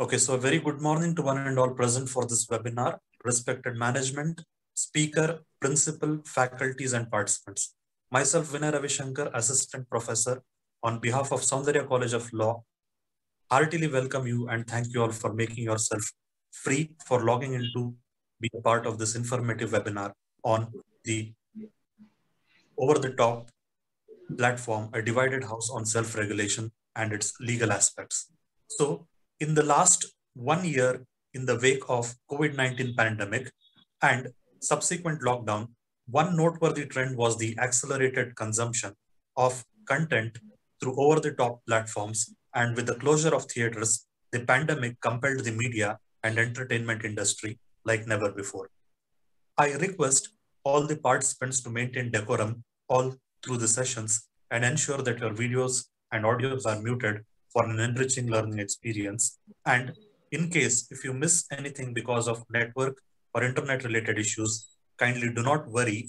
Okay, so a very good morning to one and all present for this webinar, respected management, speaker, principal, faculties, and participants. Myself, Vinay Ravishankar, Assistant Professor, on behalf of Soundarya College of Law, heartily welcome you and thank you all for making yourself free for logging into be a part of this informative webinar on the over-the-top platform, A Divided House on Self-Regulation and its Legal Aspects. So, in the last 1 year, in the wake of COVID-19 pandemic and subsequent lockdown, one noteworthy trend was the accelerated consumption of content through over-the-top platforms. And with the closure of theaters, the pandemic compelled the media and entertainment industry like never before. I request all the participants to maintain decorum all through the sessions and ensure that your videos and audios are muted for an enriching learning experience. And in case if you miss anything because of network or internet related issues, kindly do not worry,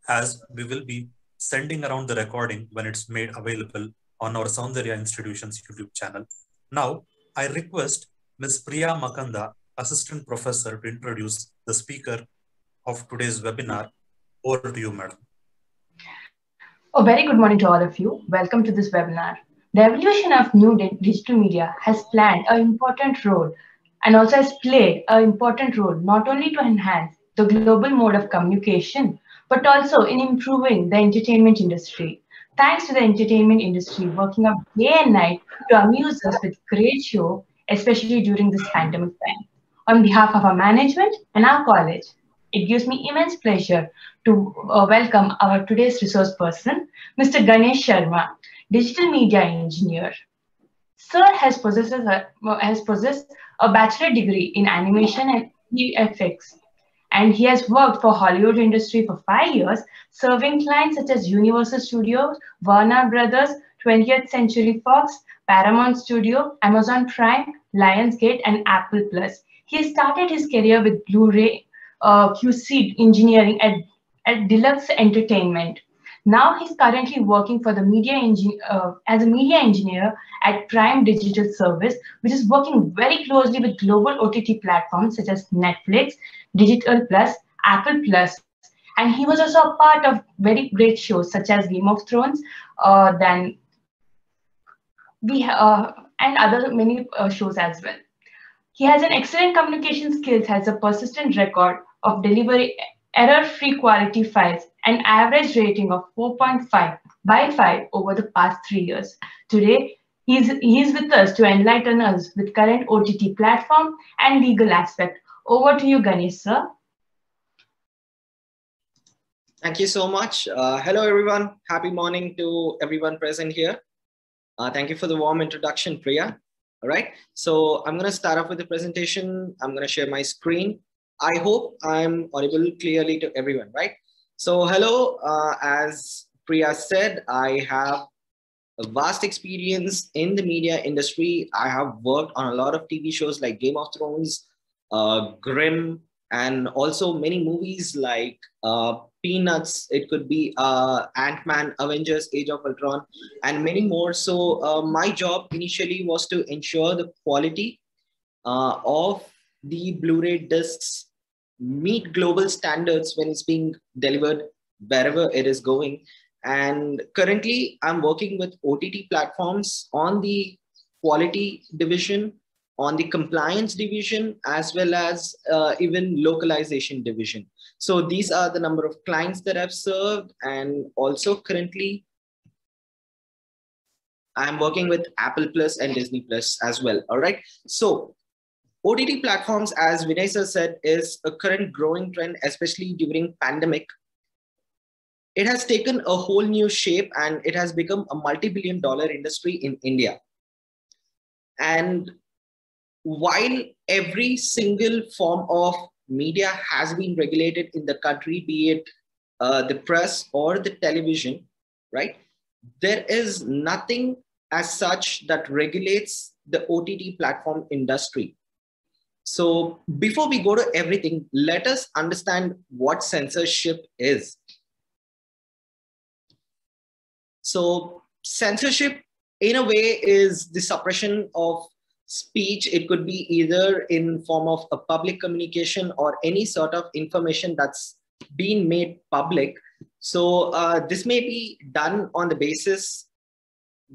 as we will be sending around the recording when it's made available on our Soundarya Institution's YouTube channel. Now, I request Ms. Priya Makanda, Assistant Professor, to introduce the speaker of today's webinar. Over to you, madam. A very good morning to all of you. Welcome to this webinar. The evolution of new digital media has played an important role and also has played an important role not only to enhance the global mode of communication, but also in improving the entertainment industry. Thanks to the entertainment industry working up day and night to amuse us with great show, especially during this pandemic time. On behalf of our management and our college, it gives me immense pleasure to welcome our today's resource person, Mr. Ganesh Sharma, digital media engineer. Sir has possessed a bachelor degree in animation and VFX, and he has worked for Hollywood industry for 5 years, serving clients such as Universal Studios, Warner Brothers, 20th Century Fox, Paramount Studio, Amazon Prime, Lionsgate, and Apple Plus. He started his career with Blu-ray QC engineering at Deluxe Entertainment. Now he's currently working for the as a media engineer at Prime Digital Service, which is working very closely with global OTT platforms such as Netflix, Digital Plus, Apple Plus, and he was also a part of very great shows such as Game of Thrones, then and other many shows as well. He has an excellent communication skills, has a persistent record of delivery error-free quality files, an average rating of 4.5 by 5 over the past 3 years. Today, he is with us to enlighten us with current OTT platform and legal aspect. Over to you, Ganesh, sir. Thank you so much. Hello, everyone. Happy morning to everyone present here. Thank you for the warm introduction, Priya. All right, so I'm going to start off with the presentation. I'm going to share my screen. I hope I'm audible clearly to everyone, right? So hello, as Priya said, I have a vast experience in the media industry. I have worked on a lot of TV shows like Game of Thrones, Grimm, and also many movies like Peanuts. It could be Ant-Man, Avengers, Age of Ultron, and many more. So my job initially was to ensure the quality of the Blu-ray discs meet global standards when it's being delivered wherever it is going. And currently, I'm working with OTT platforms on the quality division, on the compliance division, as well as even localization division. So these are the number of clients that I've served. And also currently, I'm working with Apple Plus and Disney Plus as well. All right. So OTT platforms, as Vinay sir said, is a current growing trend, especially during pandemic. It has taken a whole new shape and it has become a multi-billion-dollar industry in India. And while every single form of media has been regulated in the country, be it the press or the television, right? There is nothing as such that regulates the OTT platform industry. So before we go to everything, let us understand what censorship is. So censorship, in a way, is the suppression of speech. It could be either in form of a public communication or any sort of information that's been made public. So this may be done on the basis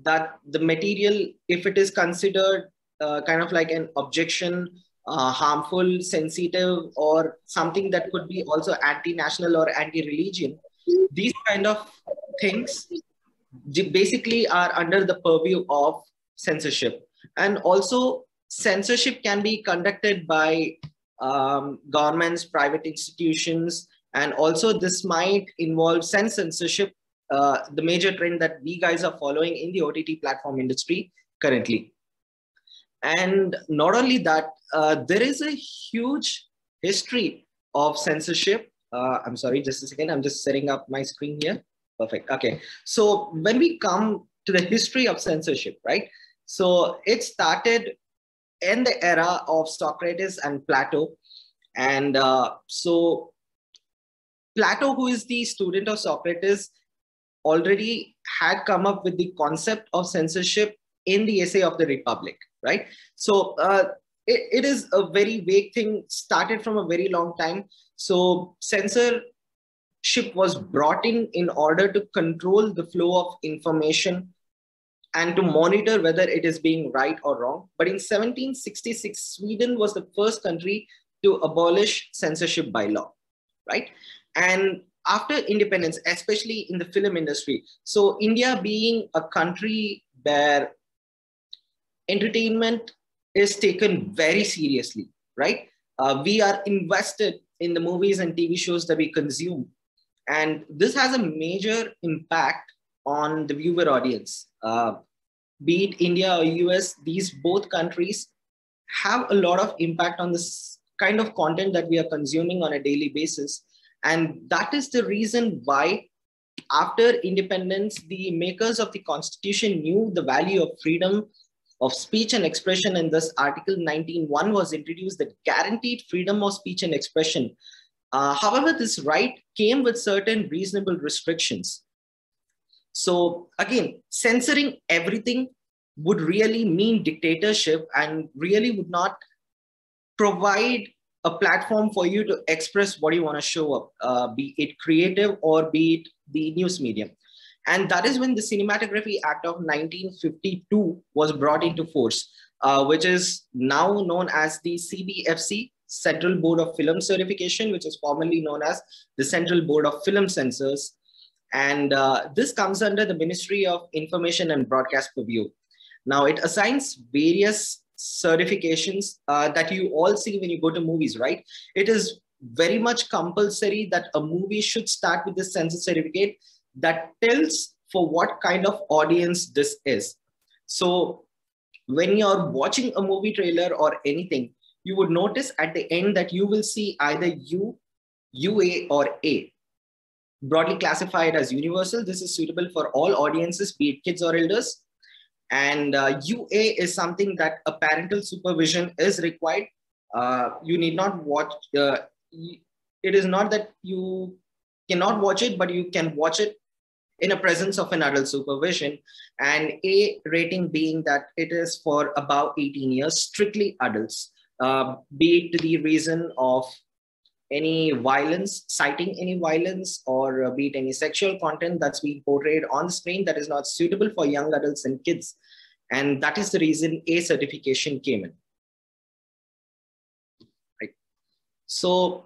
that the material, if it is considered kind of like an objection, harmful, sensitive, or something that could be also anti-national or anti-religion, these kind of things basically are under the purview of censorship. And also censorship can be conducted by governments, private institutions, and also this might involve censorship, the major trend that we guys are following in the OTT platform industry currently. And not only that, there is a huge history of censorship. I'm sorry, just a second. I'm just setting up my screen here. Perfect. Okay. So when we come to the history of censorship, right? So it started in the era of Socrates and Plato. And so Plato, who is the student of Socrates, already had come up with the concept of censorship in the essay of the Republic, right? So it is a very vague thing, started from a very long time. So censorship was brought in order to control the flow of information and to monitor whether it is being right or wrong. But in 1766, Sweden was the first country to abolish censorship by law, right? And after independence, especially in the film industry, so India being a country where entertainment is taken very seriously, right? We are invested in the movies and TV shows that we consume. And this has a major impact on the viewer audience. Be it India or US, these both countries have a lot of impact on this kind of content that we are consuming on a daily basis. And that is the reason why after independence, the makers of the Constitution knew the value of freedom of speech and expression, and thus Article 19(1) was introduced that guaranteed freedom of speech and expression. However, this right came with certain reasonable restrictions. So again, censoring everything would really mean dictatorship and really would not provide a platform for you to express what you want to show up, be it creative or be it the news medium. And that is when the Cinematography Act of 1952 was brought into force, which is now known as the CBFC, Central Board of Film Certification, which is formerly known as the Central Board of Film Censors. And this comes under the Ministry of Information and Broadcast purview. Now it assigns various certifications that you all see when you go to movies, right? It is very much compulsory that a movie should start with this censor certificate that tells for what kind of audience this is. So when you're watching a movie trailer or anything, you would notice at the end that you will see either U, UA, or A. Broadly classified as universal, this is suitable for all audiences, be it kids or elders. And UA is something that a parental supervision is required. You need not watch, it is not that you cannot watch it, but you can watch it in a presence of an adult supervision. And A rating being that it is for above 18 years, strictly adults, be it to the reason of any violence, citing any violence, or be it any sexual content that's being portrayed on the screen that is not suitable for young adults and kids. And that is the reason A certification came in. Right. So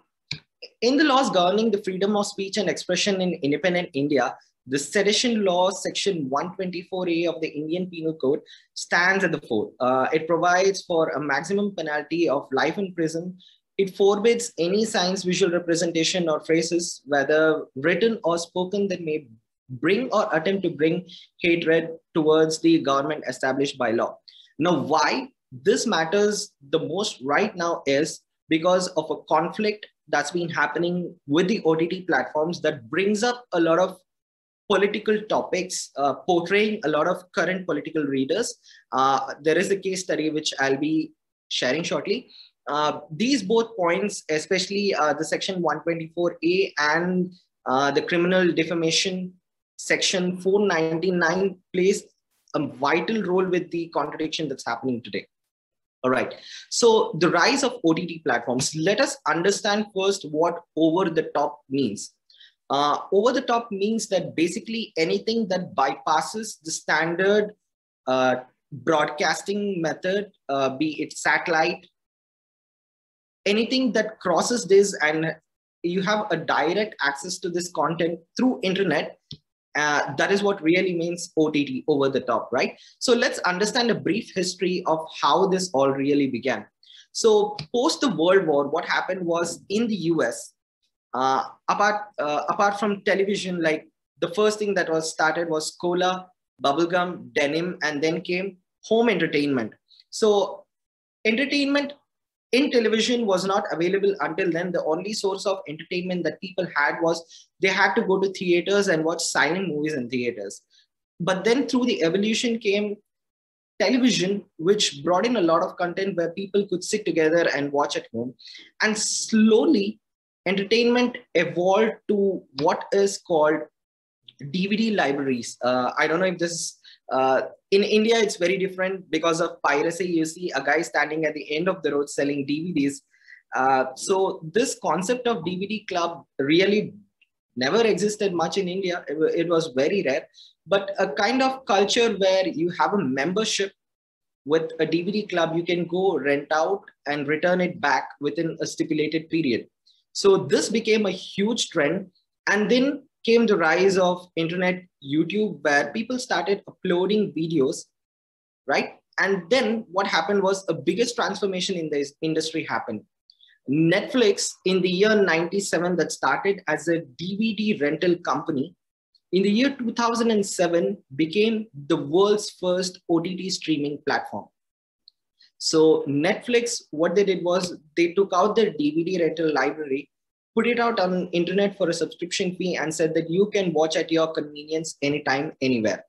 in the laws governing the freedom of speech and expression in independent India, the Sedition Law, Section 124A of the Indian Penal Code stands at the fore. It provides for a maximum penalty of life in prison. It forbids any signs, visual representation, or phrases, whether written or spoken, that may bring or attempt to bring hatred towards the government established by law. Now, why this matters the most right now is because of a conflict that's been happening with the OTT platforms that brings up a lot of political topics, portraying a lot of current political readers. There is a case study which I'll be sharing shortly. These both points, especially the section 124A and the criminal defamation section 499, plays a vital role with the contradiction that's happening today. All right. So the rise of OTT platforms. Let us understand first what over the top means. Over the top means that basically anything that bypasses the standard broadcasting method, be it satellite, anything that crosses this and you have a direct access to this content through internet. That is what really means OTT, over the top, right? So let's understand a brief history of how this all really began. So post the World War, what happened was in the US, apart from television, like the first thing that was started was cola, bubblegum, denim, and then came home entertainment. So entertainment in television was not available until then. The only source of entertainment that people had was they had to go to theaters and watch silent movies in theaters. But then through the evolution came television, which brought in a lot of content where people could sit together and watch at home. And slowly, entertainment evolved to what is called DVD libraries. I don't know if this in India, it's very different because of piracy. You see a guy standing at the end of the road selling DVDs. So this concept of DVD club really never existed much in India. It was very rare, but a kind of culture where you have a membership with a DVD club, you can go rent out and return it back within a stipulated period. So this became a huge trend. And then came the rise of internet, YouTube, where people started uploading videos, right? And then what happened was a biggest transformation in this industry happened. Netflix in the year 97 that started as a DVD rental company, in the year 2007 became the world's first OTT streaming platform. So Netflix, what they did was they took out their DVD rental library, put it out on internet for a subscription fee and said that you can watch at your convenience anytime, anywhere.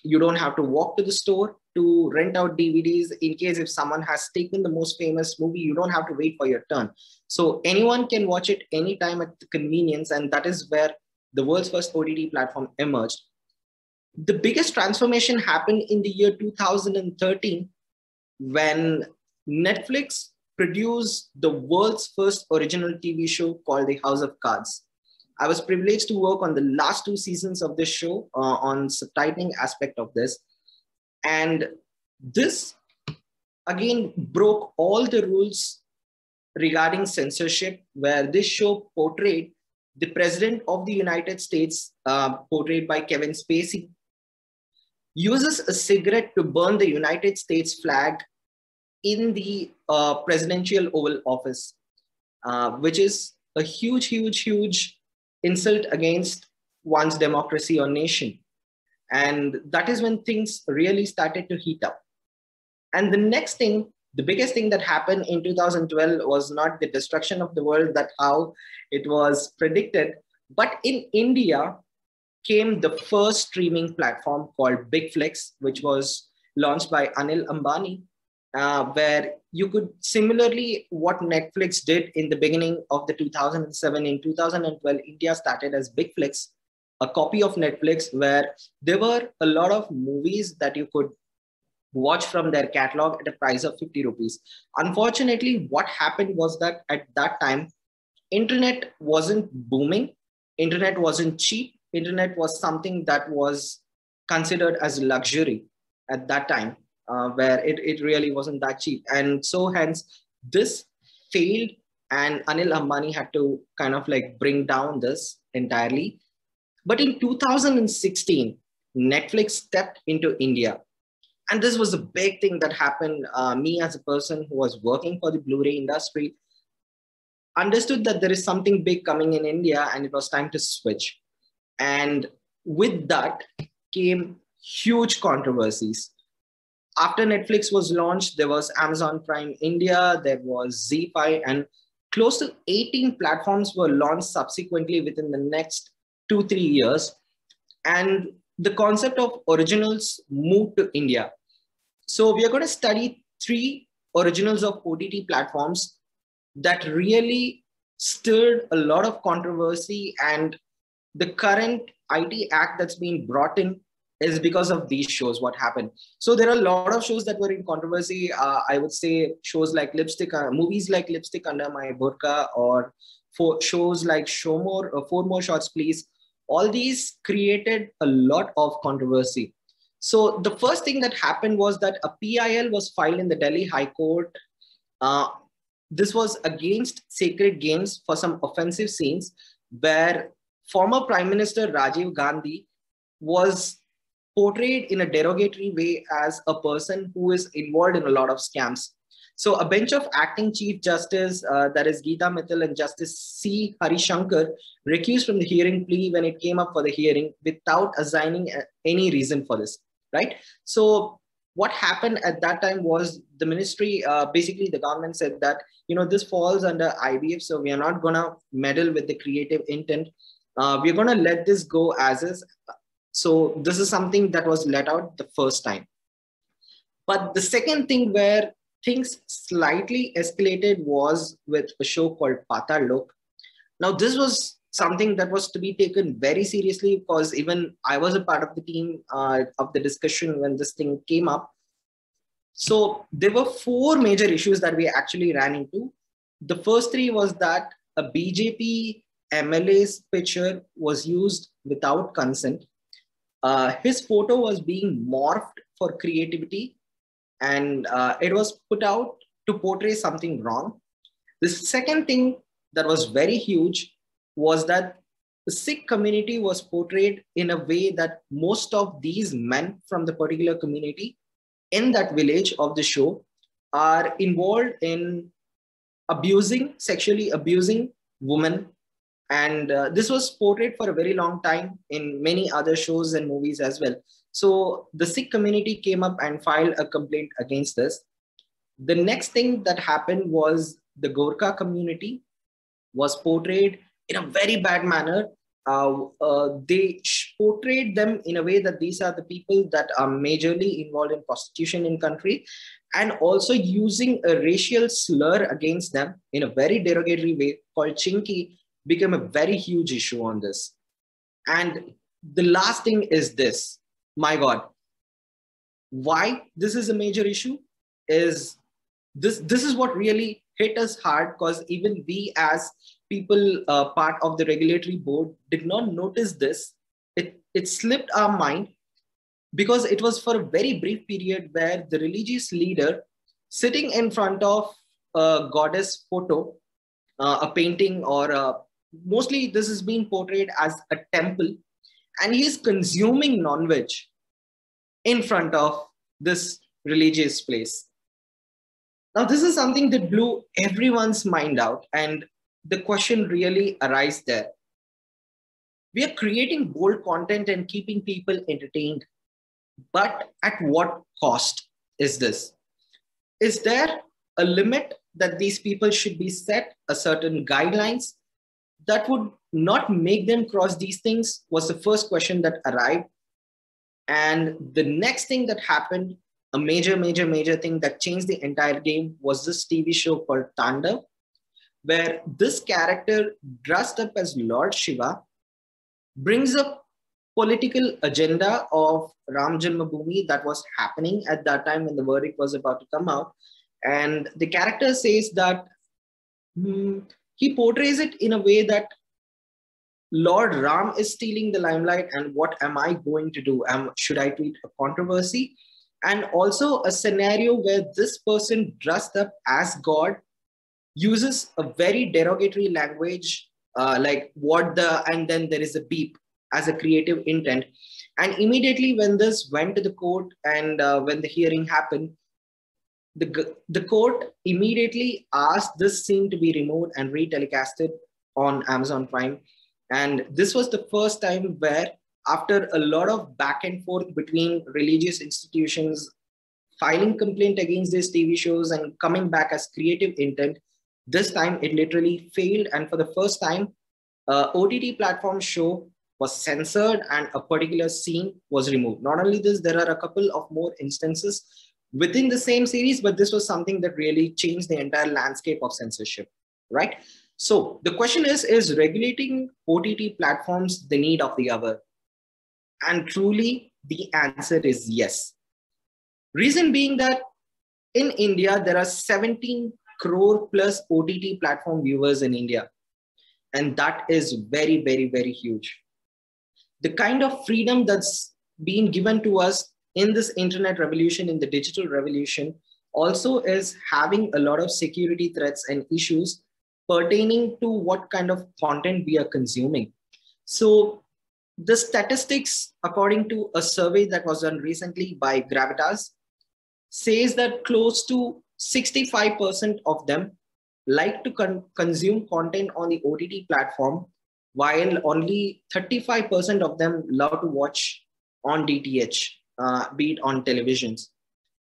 You don't have to walk to the store to rent out DVDs. In case if someone has taken the most famous movie, you don't have to wait for your turn. So anyone can watch it anytime at the convenience. And that is where the world's first OTT platform emerged. The biggest transformation happened in the year 2013 when Netflix produced the world's first original TV show called The House of Cards. I was privileged to work on the last 2 seasons of this show on subtitling aspect of this. And this, again, broke all the rules regarding censorship, where this show portrayed the President of the United States, portrayed by Kevin Spacey, uses a cigarette to burn the United States flag in the presidential Oval Office, which is a huge insult against one's democracy or nation. And that is when things really started to heat up. And the next thing, the biggest thing that happened in 2012 was not the destruction of the world, that how it was predicted, but in India came the first streaming platform called BigFlix, which was launched by Anil Ambani, where you could similarly what Netflix did in the beginning of the 2007. In 2012, India started as BigFlix, a copy of Netflix, where there were a lot of movies that you could watch from their catalog at a price of 50 rupees. Unfortunately, what happened was that at that time, internet wasn't booming, internet wasn't cheap, internet was something that was considered as luxury at that time, where it really wasn't that cheap. And so hence this failed, and Anil Ambani had to kind of like bring down this entirely. But in 2016, Netflix stepped into India. And this was a big thing that happened. Me as a person who was working for the Blu-ray industry understood that there is something big coming in India and it was time to switch. And with that came huge controversies. After Netflix was launched, there was Amazon Prime India, there was ZEE5, and close to 18 platforms were launched subsequently within the next 2-3 years. And the concept of originals moved to India. So we are going to study 3 originals of OTT platforms that really stirred a lot of controversy, and the current IT Act that's been brought in is because of these shows. What happened? So there are a lot of shows that were in controversy. I would say shows like movies like Lipstick Under My Burqa, or for shows like Show More, Four More Shots Please. All these created a lot of controversy. So the first thing that happened was that a PIL was filed in the Delhi High Court. This was against Sacred Games for some offensive scenes where former Prime Minister Rajiv Gandhi was portrayed in a derogatory way as a person who is involved in a lot of scams. So a bench of acting Chief Justice, that is Geeta Mittal and Justice C. Harishankar, recused from the hearing plea when it came up for the hearing without assigning any reason for this, right? So what happened at that time was the ministry, basically the government said that, this falls under IBF, so we are not going to meddle with the creative intent. We're going to let this go as is. So this is something that was let out the first time. But the second thing where things slightly escalated was with a show called Patal Lok. Now, this was something that was to be taken very seriously, because even I was a part of the team of the discussion when this thing came up. So there were 4 major issues that we actually ran into. The first 3 was that a BJP MLA's picture was used without consent. His photo was being morphed for creativity, and it was put out to portray something wrong. The second thing that was very huge was that the Sikh community was portrayed in a way that most of these men from the particular community in that village of the show are involved in sexually abusing women. And this was portrayed for a very long time in many other shows and movies as well. So the Sikh community came up and filed a complaint against this. The next thing that happened was the Gorkha community was portrayed in a very bad manner. They portrayed them in a way that these are the people that are majorly involved in prostitution in country, and also using a racial slur against them in a very derogatory way called Chinky became a very huge issue on this. And the last thing is this, my God, why this is a major issue is this is what really hit us hard, because even we as people part of the regulatory board did not notice this. It slipped our mind because it was for a very brief period where the religious leader sitting in front of a goddess photo, a painting, or mostly this is being portrayed as a temple, and he's consuming non-veg in front of this religious place. Now, this is something that blew everyone's mind out, and the question really arises there. We are creating bold content and keeping people entertained, but at what cost is this? Is there a limit that these people should be set, a certain guidelines that would not make them cross these things? Was the first question that arrived. And the next thing that happened, a major thing that changed the entire game, was this TV show called Tandav, where this character dressed up as Lord Shiva brings up political agenda of Ram Janmabhoomi that was happening at that time when the verdict was about to come out. And the character says that he portrays it in a way that Lord Ram is stealing the limelight, and what am I going to do? Should I tweet a controversy? And also a scenario where this person dressed up as God uses a very derogatory language, like and then there is a beep as a creative intent. And immediately when this went to the court and when the hearing happened, the court immediately asked this scene to be removed and re-telecasted on Amazon Prime. And this was the first time where, after a lot of back and forth between religious institutions filing complaint against these TV shows and coming back as creative intent, this time it literally failed. And for the first time, OTT platform show was censored and a particular scene was removed. Not only this, there are a couple of more instances within the same series, but this was something that really changed the entire landscape of censorship, right? So the question is regulating OTT platforms the need of the hour? And truly, the answer is yes. Reason being that in India, there are 17 crore plus OTT platform viewers in India. And that is very, very, very huge. The kind of freedom that's being given to us in this internet revolution, in the digital revolution, also is having a lot of security threats and issues pertaining to what kind of content we are consuming. So the statistics, according to a survey that was done recently by Gravitas, says that close to 65% of them like to consume content on the OTT platform, while only 35% of them love to watch on DTH, be it on televisions,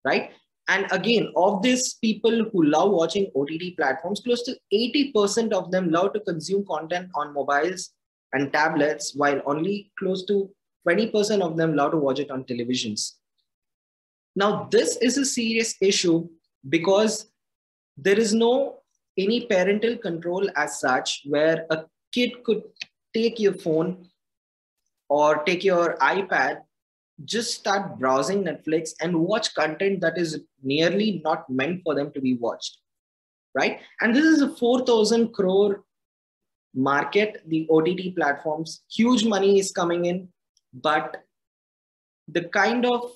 right? And again, of these people who love watching OTT platforms, close to 80% of them love to consume content on mobiles and tablets, while only close to 20% of them love to watch it on televisions. Now, this is a serious issue because there is no any parental control as such, where a kid could take your phone or take your iPad, just start browsing Netflix and watch content that is nearly not meant for them to be watched, right? And this is a 4,000 crore market, the OTT platforms. Huge money is coming in, but the kind of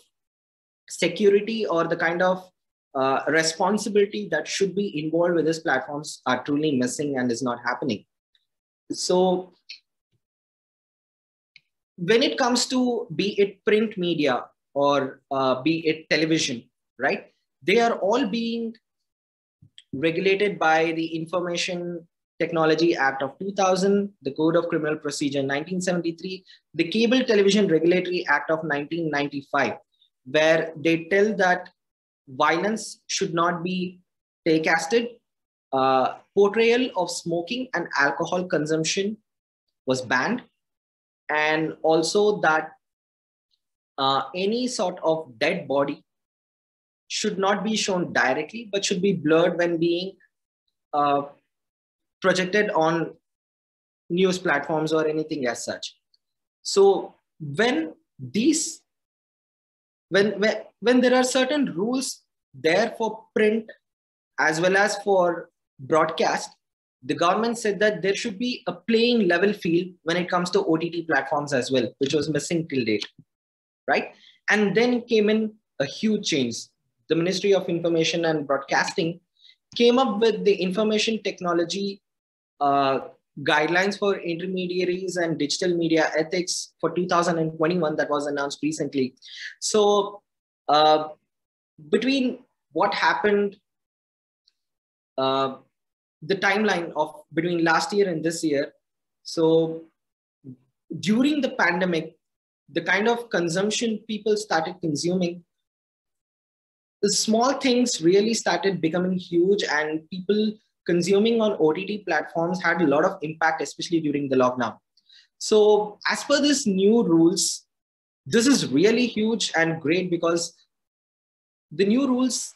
security or the kind of responsibility that should be involved with these platforms are truly missing and is not happening. So when it comes to be it print media or be it television, right? They are all being regulated by the Information Technology Act of 2000, the Code of Criminal Procedure 1973, the Cable Television Regulatory Act of 1995, where they tell that violence should not be telecasted, portrayal of smoking and alcohol consumption was banned, and also that any sort of dead body should not be shown directly, but should be blurred when being projected on news platforms or anything as such. So when there are certain rules there for print as well as for broadcast, the government said that there should be a playing level field when it comes to OTT platforms as well, which was missing till date, right? And then came in a huge change. The Ministry of Information and Broadcasting came up with the Information Technology Guidelines for Intermediaries and Digital Media Ethics for 2021 that was announced recently. So between what happened, the timeline of between last year and this year, so during the pandemic, the kind of consumption people started consuming, the small things really started becoming huge, and people consuming on OTT platforms had a lot of impact, especially during the lockdown. So as per these new rules, this is really huge and great because the new rules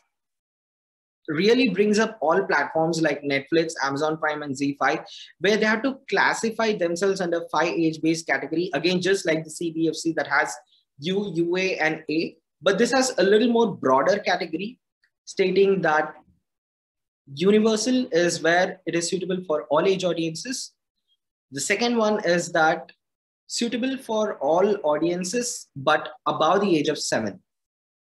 really brings up all platforms like Netflix, Amazon Prime, and ZEE5, where they have to classify themselves under 5 age-based category. Again, just like the CBFC that has U, UA, and A, but this has a little more broader category stating that universal is where it is suitable for all age audiences. The second one is that suitable for all audiences, but above the age of 7,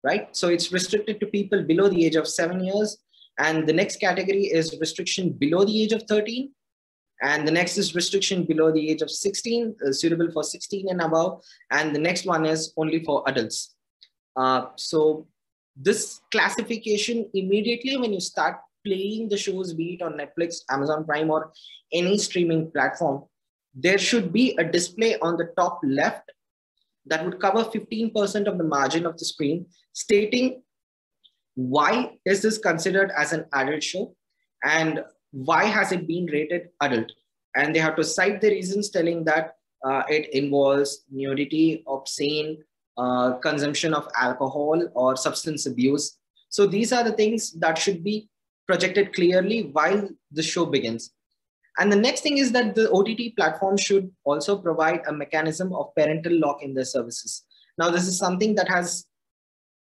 right? So it's restricted to people below the age of 7 years. And the next category is restriction below the age of 13. And the next is restriction below the age of 16, suitable for 16 and above. And the next one is only for adults. So this classification, immediately when you start playing the shows, be it on Netflix, Amazon Prime, or any streaming platform, there should be a display on the top left that would cover 15% of the margin of the screen, stating why is this considered as an adult show and why has it been rated adult. And they have to cite the reasons telling that it involves nudity, obscene, consumption of alcohol or substance abuse. So these are the things that should be projected clearly while the show begins. And the next thing is that the OTT platform should also provide a mechanism of parental lock in their services. Now, this is something that has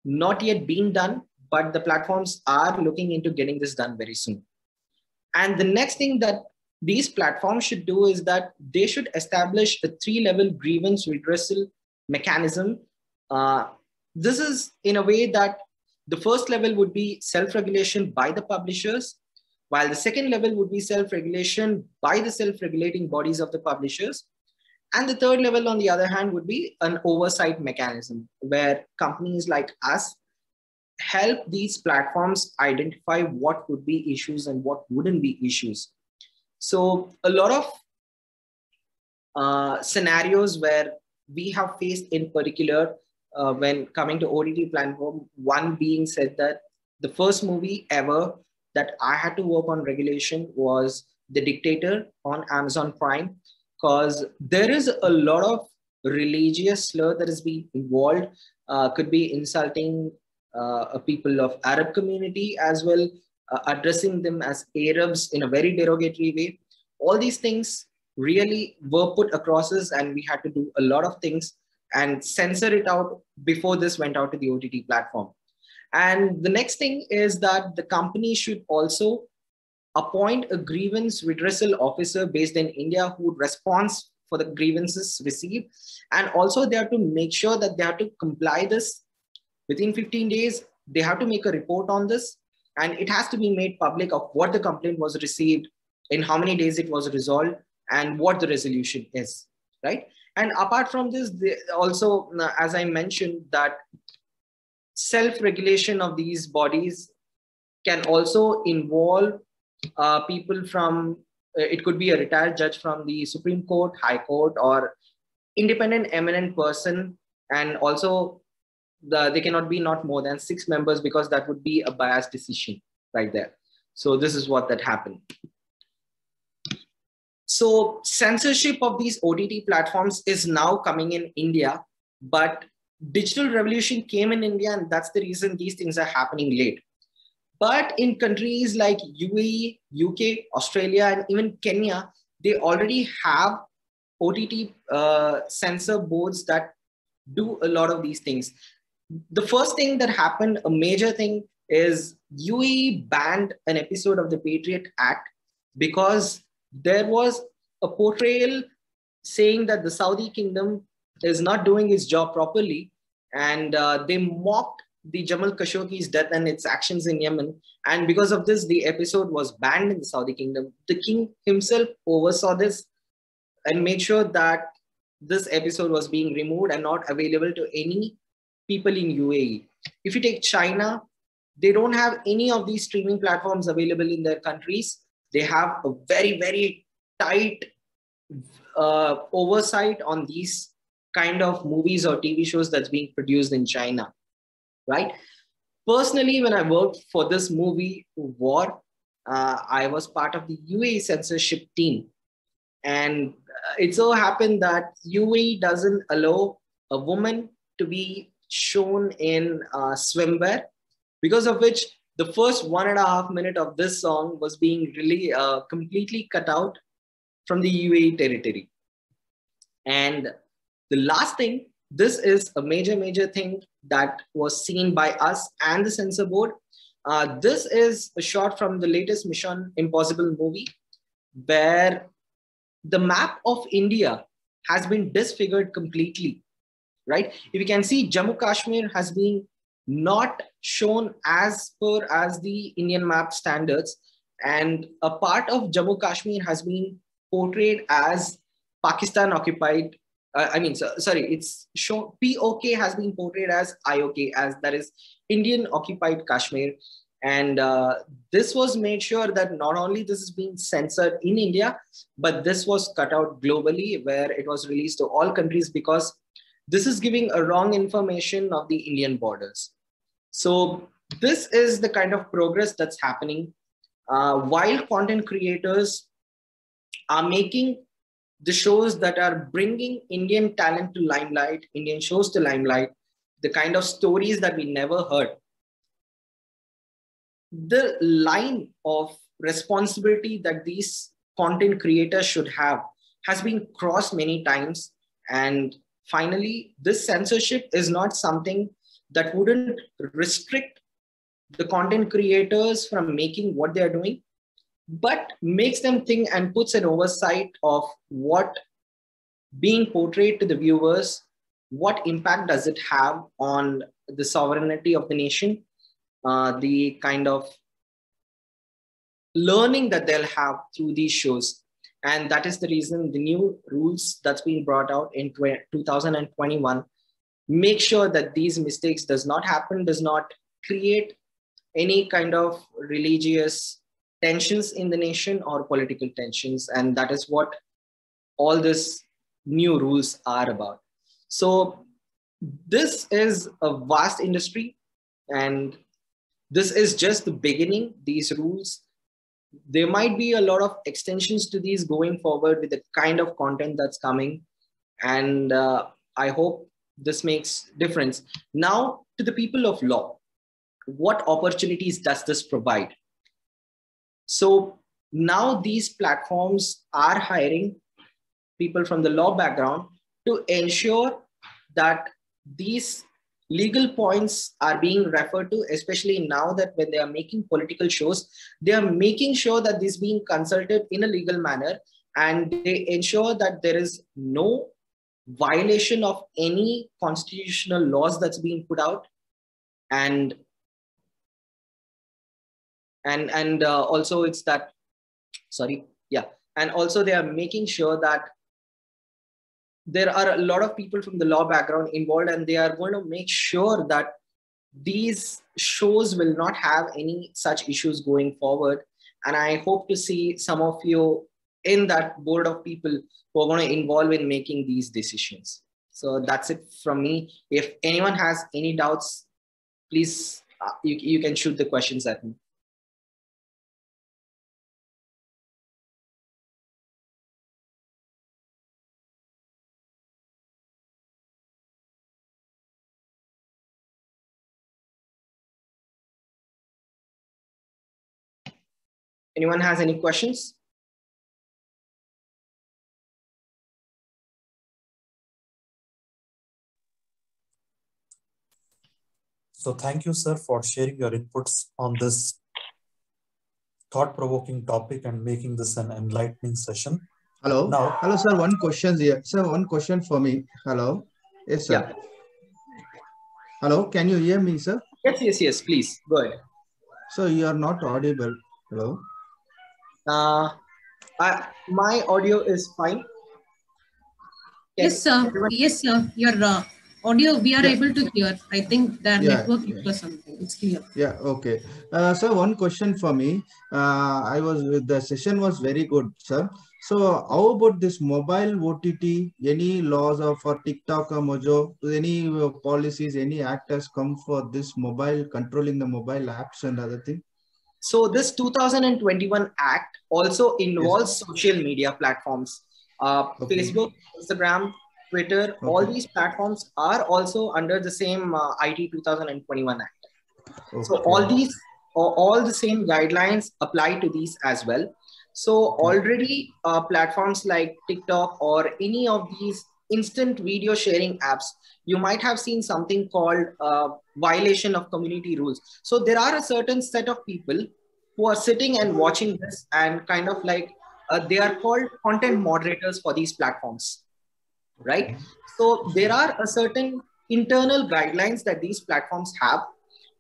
not yet been done, but the platforms are looking into getting this done very soon. And the next thing that these platforms should do is that they should establish a 3-level grievance redressal mechanism. This is in a way that the first level would be self-regulation by the publishers, while the second level would be self-regulation by the self-regulating bodies of the publishers. And the third level, on the other hand, would be an oversight mechanism where companies like us help these platforms identify what would be issues and what wouldn't be issues. So a lot of scenarios where we have faced in particular when coming to OTT platform, one being said that the first movie ever that I had to work on regulation was The Dictator on Amazon Prime, because there is a lot of religious slur that is being involved, could be insulting people of Arab community as well, addressing them as Arabs in a very derogatory way. All these things really were put across us, and we had to do a lot of things and censor it out before this went out to the OTT platform. And the next thing is that the company should also appoint a grievance redressal officer based in India who would respond for the grievances received. And also they have to make sure that they have to comply this within 15 days. They have to make a report on this, and it has to be made public of what the complaint was received, in how many days it was resolved, and what the resolution is, right? And apart from this, also, as I mentioned, that self-regulation of these bodies can also involve people from, it could be a retired judge from the Supreme Court, High Court, or independent eminent person. And also they cannot be not more than 6 members, because that would be a biased decision right there. So this is what that happened. So censorship of these OTT platforms is now coming in India, but digital revolution came in India, and that's the reason these things are happening late. But in countries like UAE, UK, Australia, and even Kenya, they already have OTT censor boards that do a lot of these things. The first thing that happened, a major thing, is UAE banned an episode of the Patriot Act because there was a portrayal saying that the Saudi kingdom is not doing its job properly, and they mocked the Jamal Khashoggi's death and its actions in Yemen. And because of this, the episode was banned in the Saudi kingdom. The king himself oversaw this and made sure that this episode was being removed and not available to any people in UAE. If you take China, they don't have any of these streaming platforms available in their countries. They have a very, very tight oversight on these kind of movies or TV shows that's being produced in China, right? Personally, when I worked for this movie, War, I was part of the UAE censorship team. And it so happened that UAE doesn't allow a woman to be shown in swimwear, because of which the first 1.5 minutes of this song was being really completely cut out from the UAE territory. And the last thing, this is a major thing that was seen by us and the censor board. This is a shot from the latest Mission Impossible movie, where the map of India has been disfigured completely, right? If you can see, Jammu Kashmir has been not shown as per as the Indian map standards, and a part of Jammu Kashmir has been portrayed as Pakistan occupied. It's shown, POK has been portrayed as IOK, as that is Indian occupied Kashmir. And this was made sure that not only this is being censored in India, but this was cut out globally, where it was released to all countries, because this is giving a wrong information of the Indian borders. So this is the kind of progress that's happening. While content creators are making the shows that are bringing Indian talent to limelight, Indian shows to limelight, the kind of stories that we never heard, the line of responsibility that these content creators should have has been crossed many times. And finally, this censorship is not something that wouldn't restrict the content creators from making what they are doing, but makes them think and puts an oversight of what being portrayed to the viewers, what impact does it have on the sovereignty of the nation, the kind of learning that they'll have through these shows. And that is the reason the new rules that's being brought out in 2021 make sure that these mistakes does not happen, does not create any kind of religious tensions in the nation or political tensions. And that is what all these new rules are about. So this is a vast industry, and this is just the beginning. These rules, there might be a lot of extensions to these going forward with the kind of content that's coming. And I hope this makes difference. Now, to the people of law, what opportunities does this provide? So now these platforms are hiring people from the law background to ensure that these legal points are being referred to, especially now that when they are making political shows, they are making sure that this is being consulted in a legal manner, and they ensure that there is no violation of any constitutional laws that's being put out. And also it's that, and also they are making sure that there are a lot of people from the law background involved, and they are going to make sure that these shows will not have any such issues going forward. And I hope to see some of you in that board of people who are going to involve in making these decisions. So that's it from me. If anyone has any doubts, please, you can shoot the questions at me. Anyone has any questions? So thank you, sir, for sharing your inputs on this thought-provoking topic and making this an enlightening session. Hello. Now, hello, sir. One question here. Sir, one question for me. Hello. Yes, sir. Yeah. Hello. Can you hear me, sir? Yes. Please go ahead. So you are not audible. Hello. My audio is fine. Yes, sir. Yes, sir. Your audio, we are able to hear. I think the network or something. It's clear. Yeah. Okay. So one question for me. The session was very good, sir. So how about this mobile OTT? Any laws for TikTok or Mojo? Any policies? Any actors come for this mobile, controlling the mobile apps and other things? So this 2021 Act also involves social media platforms. Facebook, Instagram, Twitter, all these platforms are also under the same IT 2021 Act. So all the same guidelines apply to these as well. So already platforms like TikTok or any of these instant video sharing apps, you might have seen something called violation of community rules. So there are a certain set of people who are sitting and watching this, and kind of like they are called content moderators for these platforms, right? So there are a certain internal guidelines that these platforms have.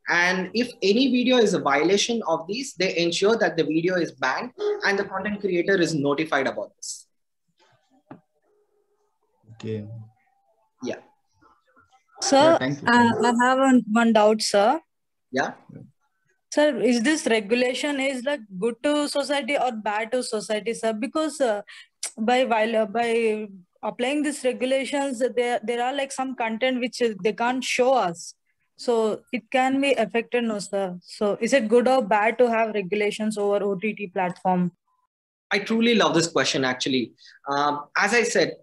And if any video is a violation of these, they ensure that the video is banned and the content creator is notified about this. Okay. Yeah. Sir, I have one doubt, sir. Yeah. Sir, is this regulation is like good to society or bad to society, sir? Because by applying these regulations, there are like some content which they can't show us. So it can be affected, no, sir. So is it good or bad to have regulations over OTT platform? I truly love this question, actually. As I said,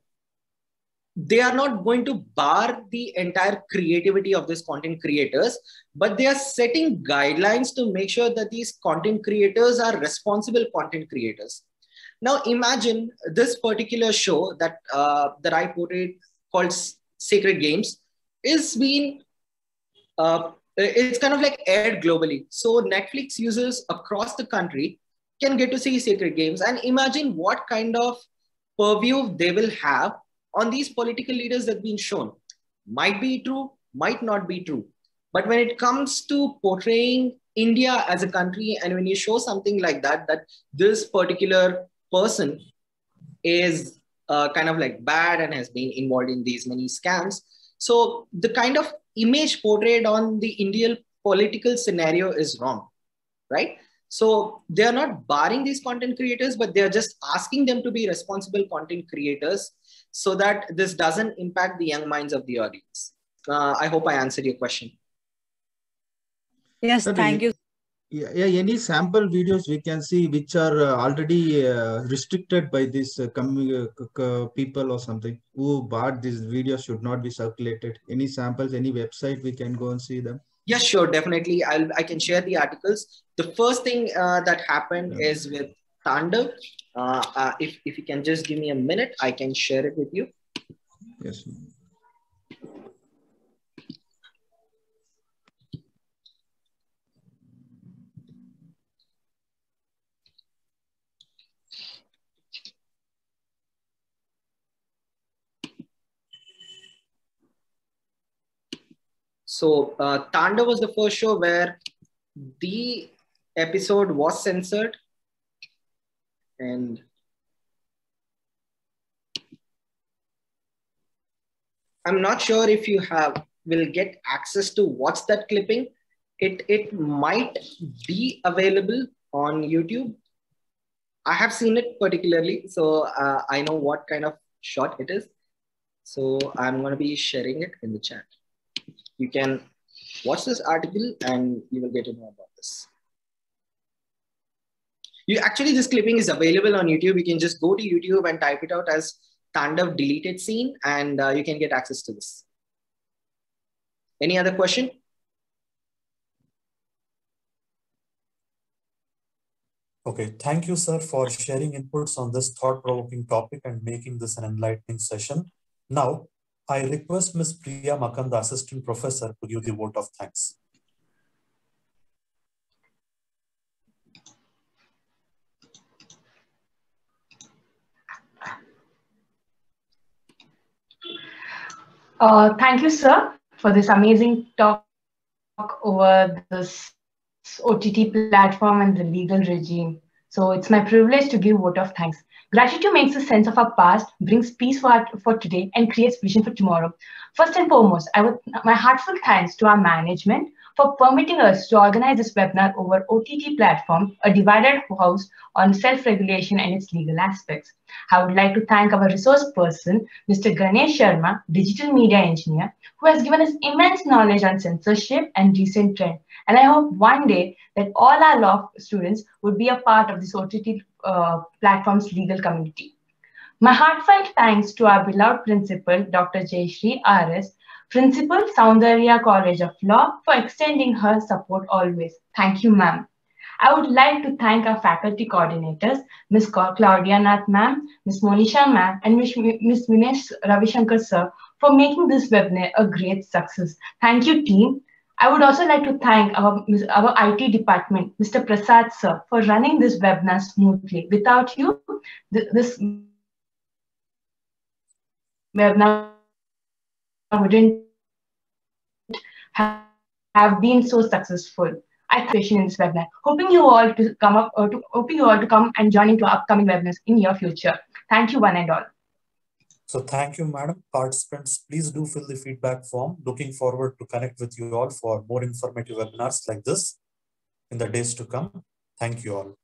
they are not going to bar the entire creativity of these content creators, but they are setting guidelines to make sure that these content creators are responsible content creators. Now imagine this particular show that that I portrayed called Sacred Games is being it's kind of like aired globally. So Netflix users across the country can get to see Sacred Games, and imagine what kind of purview they will have on these political leaders that have been shown. Might be true, might not be true. But when it comes to portraying India as a country, and when you show something like that, that this particular person is kind of like bad and has been involved in these many scams. So the kind of image portrayed on the Indian political scenario is wrong, right? So they are not barring these content creators, but they are just asking them to be responsible content creators so that this doesn't impact the young minds of the audience. I hope I answered your question. Yes, thank you. Yeah, any sample videos we can see which are already restricted by these people or something who barred these videos should not be circulated. Any samples, any website we can go and see them? Yes, sure, definitely. I can share the articles. The first thing that happened is with Tandav. If you can just give me a minute, I can share it with you. Yes. So Tandav was the first show where the episode was censored, and I'm not sure if you will get access to watch that clipping. It might be available on YouTube. I have seen it particularly, so I know what kind of shot it is. So I'm going to be sharing it in the chat. You can watch this article and you will get to know about this. This clipping is available on YouTube. You can just go to YouTube and type it out as Tandav deleted scene, and you can get access to this. Any other question? Okay, thank you, sir, for sharing inputs on this thought-provoking topic and making this an enlightening session. Now, I request Ms. Priya Makanda, Assistant Professor, to give the vote of thanks. Thank you, sir, for this amazing talk over this OTT platform and the legal regime. So it's my privilege to give vote of thanks. Gratitude makes a sense of our past, brings peace for today, and creates vision for tomorrow. First and foremost, my heartfelt thanks to our management for permitting us to organize this webinar over OTT platform, a divided house on self-regulation and its legal aspects. I would like to thank our resource person, Mr. Ganesh Sharma, digital media engineer, who has given us immense knowledge on censorship and recent trend. And I hope one day that all our law students would be a part of this OTT platform's legal community. My heartfelt thanks to our beloved principal, Dr. Jayashree R.S., Principal, Soundarya College of Law, for extending her support always. Thank you, ma'am. I would like to thank our faculty coordinators, Ms. Claudia Nath ma'am, Ms. Monisha ma'am, and Ms. Minesh Ravishankar sir for making this webinar a great success. Thank you, team. I would also like to thank our IT department, Mr. Prasad sir, for running this webinar smoothly. Without you, this webinar wouldn't have been so successful. I thank you in this webinar. Hoping you all to come and join into our upcoming webinars in your future. Thank you, one and all. So thank you, madam. Participants, please do fill the feedback form. Looking forward to connect with you all for more informative webinars like this in the days to come. Thank you all.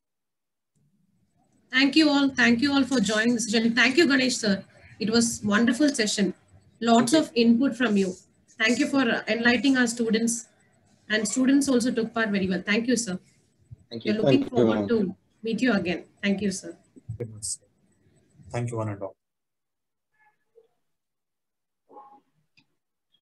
Thank you all. Thank you all for joining this session. Thank you, Ganesh sir. It was a wonderful session. Lots of input from you. Thank you for enlightening our students, and students also took part very well. Thank you, sir. Thank you. We're looking forward to meet you again. Thank you, sir. Thank you, one and all.